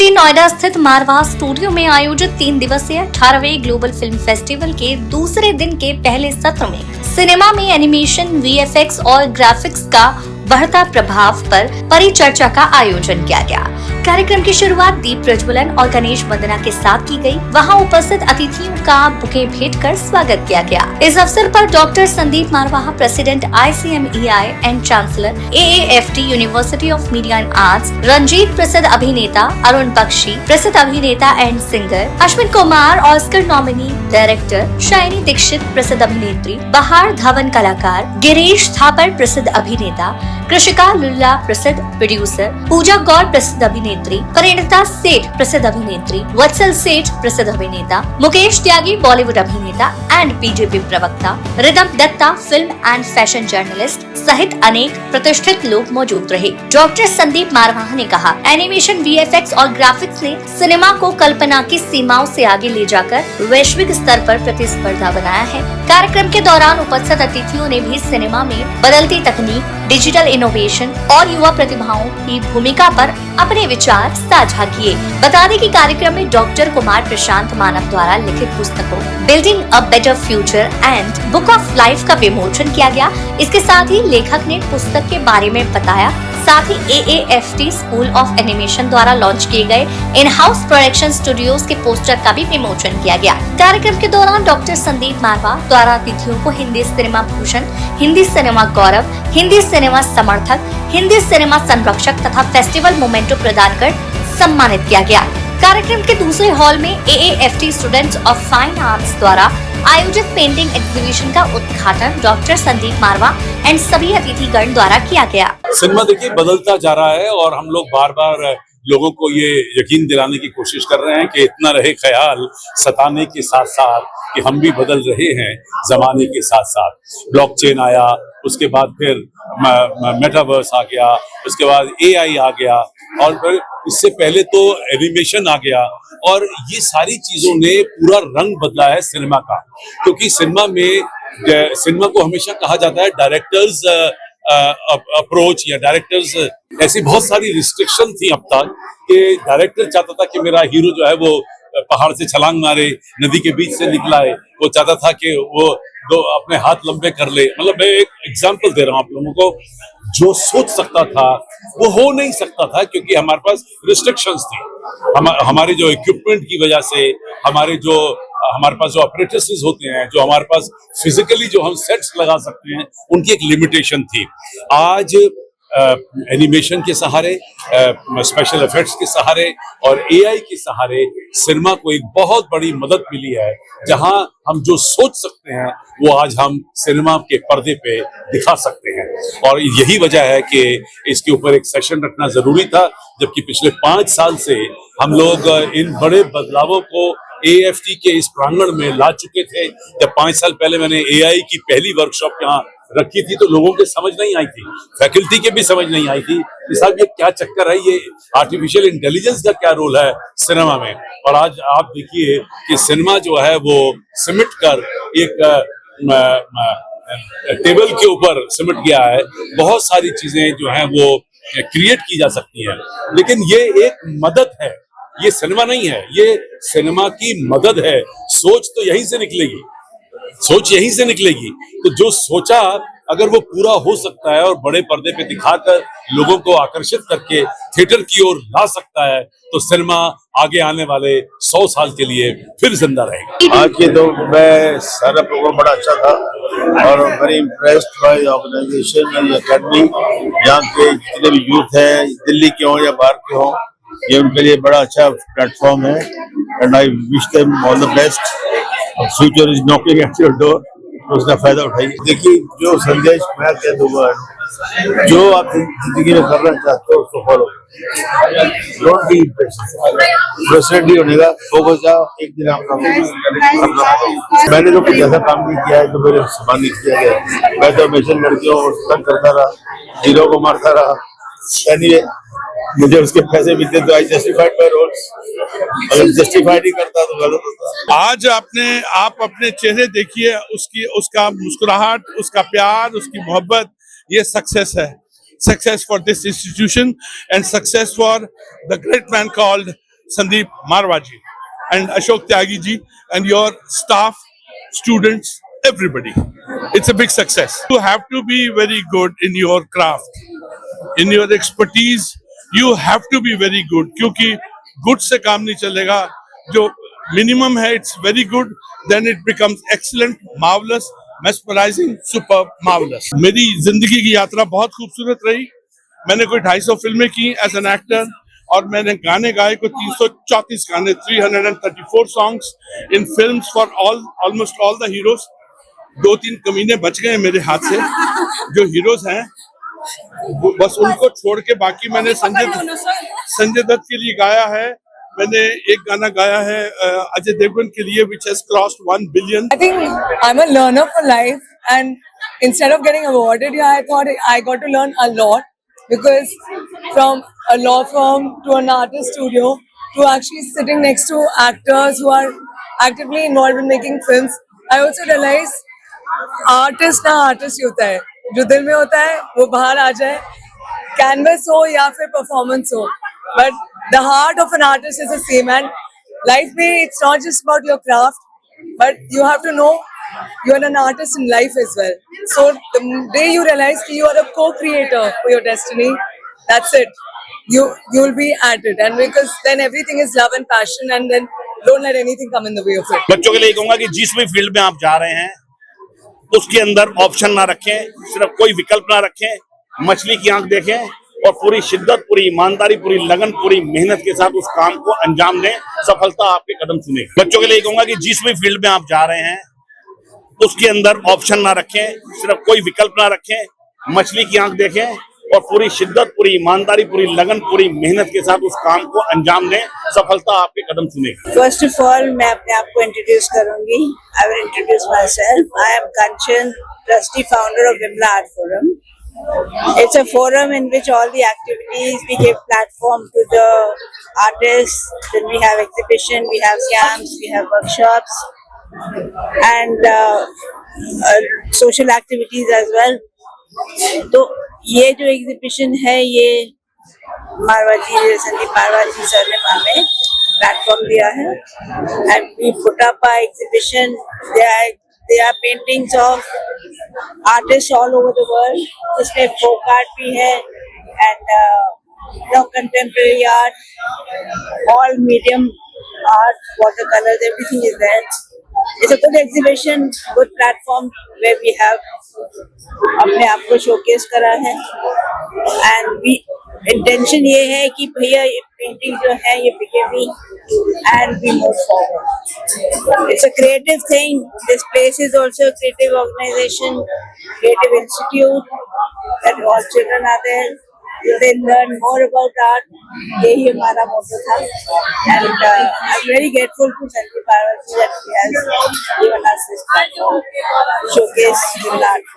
IIT Noida स्थित मारवा studio में आयोजित 3 दिवसीय 18वें ग्लोबल फिल्म फेस्टिवल के दूसरे दिन के पहले सत्र में सिनेमा में एनिमेशन, VFX और ग्राफिक्स का बढ़ता प्रभाव पर परिचर्चा का आयोजन किया गया। कार्यक्रम की शुरुआत दीप प्रज्वलन और गणेश वंदना के साथ की गई। वहां उपस्थित अतिथियों का बुके भेंट कर स्वागत किया गया। इस अवसर पर doctor Sandeep Marwah, president ICMEI and chancellor AAFT university of media and arts, Ranjit प्रसिद्ध अभिनेता, अरुण बख्शी प्रसिद्ध अभिनेता and singer, Ashwin Kumar Oscar nominee director, Shiny Dixit प्रसिद्ध अभिनेत्री, बहार धवन कलाकार, गिरीश थापर प्रसिद्ध अभिनेता, कृषिका लुल्ला प्रसिद्ध प्रोड्यूसर, पूजा गौर प्रसिद्ध अभिनेत्री, परिणीता सेठ प्रसिद्ध अभिनेत्री, वत्सल सेठ प्रसिद्ध अभिनेता, मुकेश त्यागी बॉलीवुड अभिनेता एंड बीजेपी प्रवक्ता, Ridham Datta film and fashion journalist सहित अनेक प्रतिष्ठित लोग मौजूद रहे। डॉक्टर संदीप मारवाहा ने कहा, एनिमेशन, VFX और ग्राफिक्स ने सिनेमा को कल्पना की सीमाओं से आगे ले जाकर वैश्विक स्तर पर प्रतिस्पर्धा बनाया है। कार्यक्रम के दौरान उपस्थित अतिथियों ने भी सिनेमा में बदलती तकनीक, डिजिटल इनोवेशन और युवा प्रतिभाओं की भूमिका पर अपने विचार साझा किए। बता दें कि कार्यक्रम में डॉक्टर कुमार प्रशांत मानव द्वारा लिखित पुस्तकों building a better future and book of life का विमोचन किया गया। इसके साथ ही लेखक ने पुस्तक के बारे में बताया। साथ ही AAFT स्कूल ऑफ एनिमेशन द्वारा लॉन्च किए गए इन हाउस प्रोडक्शन स्टूडियोज के पोस्टर का भी विमोचन किया गया। कार्यक्रम के दौरान डॉक्टर संदीप मारवा द्वारा अतिथियों को हिंदी सिनेमा भूषण, हिंदी सिनेमा गौरव, हिंदी सिनेमा समर्थक, हिंदी सिनेमा संरक्षक तथा फेस्टिवल मोमेंटो प्रदान कर सम्मानित किया गया। कार्यक्रम के दूसरे हॉल में AAFT students of fine arts द्वारा आयोजित पेंटिंग एग्जीबिशन का उद्घाटन डॉक्टर संदीप मारवा एंड सभी अतिथिगण द्वारा किया गया। सिनेमा देखिए बदलता जा रहा है और हम लोग बार बार लोगों को ये यकीन दिलाने की कोशिश कर रहे हैं कि इतना रहे ख्याल सताने के साथ साथ कि हम भी बदल रहे हैं जमाने के साथ साथ। ब्लॉकचेन आया, उसके बाद फिर मेटावर्स आ गया, उसके बाद AI आ गया और फिर इससे पहले तो एनिमेशन आ गया और ये सारी चीजों ने पूरा रंग बदला है सिनेमा का। क्योंकि सिनेमा को हमेशा कहा जाता है डायरेक्टर्स अप्रोच या डायरेक्टर्स, ऐसी बहुत सारी रिस्ट्रिक्शन थी अब तक कि डायरेक्टर चाहता था कि मेरा हीरो जो है वो पहाड़ से छलांग मारे, नदी के बीच से निकला है, वो चाहता था कि वो दो अपने हाथ लंबे कर ले। मतलब मैं एक एग्जांपल दे रहा हूँ आप लोगों को, जो सोच सकता था वो हो नहीं सकता था क्योंकि हमारे पास रिस्ट्रिक्शंस थी। हमारे जो इक्विपमेंट की वजह से, हमारे पास जो ऑपरेटर्स होते हैं, जो हमारे पास फिजिकली जो हम सेट्स लगा सकते हैं, उनकी एक लिमिटेशन थी। आज एनिमेशन के सहारे, स्पेशल इफेक्ट्स के सहारे और AI के सहारे सिनेमा को एक बहुत बड़ी मदद मिली है। जहां हम जो सोच सकते हैं वो आज हम सिनेमा के पर्दे पे दिखा सकते हैं और यही वजह है कि इसके ऊपर एक सेशन रखना जरूरी था। जबकि पिछले 5 साल से हम लोग इन बड़े बदलावों को AAFT के इस प्रांगण में ला चुके थे। जब 5 साल पहले मैंने AI की पहली वर्कशॉप यहाँ रखी थी तो लोगों के समझ नहीं आई थी, फैकल्टी के भी समझ नहीं आई थी कि साहब ये क्या चक्कर है, ये आर्टिफिशियल इंटेलिजेंस का क्या रोल है सिनेमा में। और आज आप देखिए कि सिनेमा जो है वो सिमट कर एक टेबल के ऊपर सिमट गया है। बहुत सारी चीजें जो हैं वो क्रिएट की जा सकती हैं, लेकिन ये एक मदद है, ये सिनेमा नहीं है, ये सिनेमा की मदद है। सोच तो यहीं से निकलेगी, सोच यहीं से निकलेगी। तो जो सोचा अगर वो पूरा हो सकता है और बड़े पर्दे पे दिखाकर लोगों को आकर्षित करके थिएटर की ओर ला सकता है तो सिनेमा आगे आने वाले 100 साल के लिए फिर जिंदा रहेगा। आज के तो मैं सारा प्रोग्राम बड़ा अच्छा था और very impressed by organisation and academy. यहाँ के जितने भी यूथ है, दिल्ली के हों या बाहर के हों, ये उनके लिए बड़ा अच्छा प्लेटफॉर्म है and I wish them all the best. Future is knocking at your door, तो उसका फायदा उठाइए। देखिए, जो संदेश मैं कह दूंगा, जो आप जिंदगी में करना चाहते हो उसको फॉलो करो। डोंट बी प्रेसिडेंट ही होने का फोकस जाओ, एक दिन आपका मैंने तो कुछ ऐसा काम नहीं किया है तो मेरे सम्मानित किया गया। मैं तो हमेशा लड़कियों को तंग करता रहा, हीरो को मारता रहा। एनीवे, मुझे उसके पैसे मिलते तो आई जस्टिफाइड माय रोल्स, अगर जस्टिफाइड ही करता तो गलत होता। आज आप अपने चेहरे देखिए, उसका मुस्कुराहट, उसका प्यार, उसकी मोहब्बत, ये सक्सेस है। Success for this institution and success for the great man called Sandeep Marwaji and Ashok Tyagi ji and your staff, students, everybody. It's a big success. You have to be very good in your craft, in your expertise. You have to be very good क्योंकि good से काम नहीं चलेगा. जो minimum है, it's very good. Then it becomes excellent, marvelous, mesmerizing, superb, marvelous. मेरी जिंदगी की यात्रा बहुत खूबसूरत रही. मैंने कोई 250 फिल्में की एज एन एक्टर और मैंने गाने गाए को 334 गाने, 334 songs in films for almost all the heroes. 2-3 कमीने बच गए मेरे हाथ से जो हीरोज हैं, बस उनको छोड़ के बाकी मैंने संजय दत्त के लिए गाया है. मैंने एक गाना गाया है अजय देवगन के लिए which has crossed 1 billion. I think I'm a learner for life, and instead of getting awarded here, I thought I got to learn a lot, because from a law firm to an artist studio to actually sitting next to actors who are actively involved in making films, I also realized artist ना artist ही होता है, जो दिल में होता है वो बाहर आ जाए, कैनवस हो या फिर परफॉर्मेंस हो, but the heart of an artist is the same. And life में it's not just about your craft, but you have to know you are an artist in life as well. So the day you realize that you are a co-creator for your destiny, that's it. You'll be at it, and because then everything is love and passion, and then don't let anything come in the way of it. बच्चों के लिए कहूंगा कि जिस भी field में आप जा रहे हैं उसके अंदर ऑप्शन ना रखें, सिर्फ कोई विकल्प ना रखें, मछली की आंख देखें और पूरी शिद्दत, पूरी ईमानदारी, पूरी लगन, पूरी मेहनत के साथ उस काम को अंजाम दें. सफलता आपके कदम चुनेगी. बच्चों के लिए कहूंगा कि जिस भी फील्ड में आप जा रहे हैं उसके अंदर ऑप्शन ना रखें, सिर्फ कोई विकल्प ना रखें, मछली की आंख देखें और पूरी शिद्दत, पूरी ईमानदारी, पूरी लगन, पूरी मेहनत के साथ उस काम को अंजाम दें. सफलता आपके कदम चुनेगी. फर्स्ट ऑफ ऑल मैं अपने आप को इंट्रोड्यूस करूंगी. I will introduce myself. I am Kanchan, trustee founder of Vimla art forum. It's a forum in which all the activities, we give platform to the artists, then we have exhibition, we have camps, we have workshops and social activities as well. तो ये जो exhibition है ये मारवाजी, Sandeep मारवाजी sir ने हमें platform दिया है. And we put up a exhibition. They are paintings of artists all over the world. जिसमें folk art भी है and contemporary art, all medium art, watercolors, everything is there. It's a good exhibition, good platform where we have अपने आप को showcase करा है. And intention ये है कि भैया ये पेंटिंग जो है ये बिके भी and we move forward. It's a creative thing. This place is also a creative organization, creative institute that all children are there. They learn more about art. यही हमारा मोटो था. And I'm very grateful to Sandeep Marwaji that he has given us this platform to showcase the art.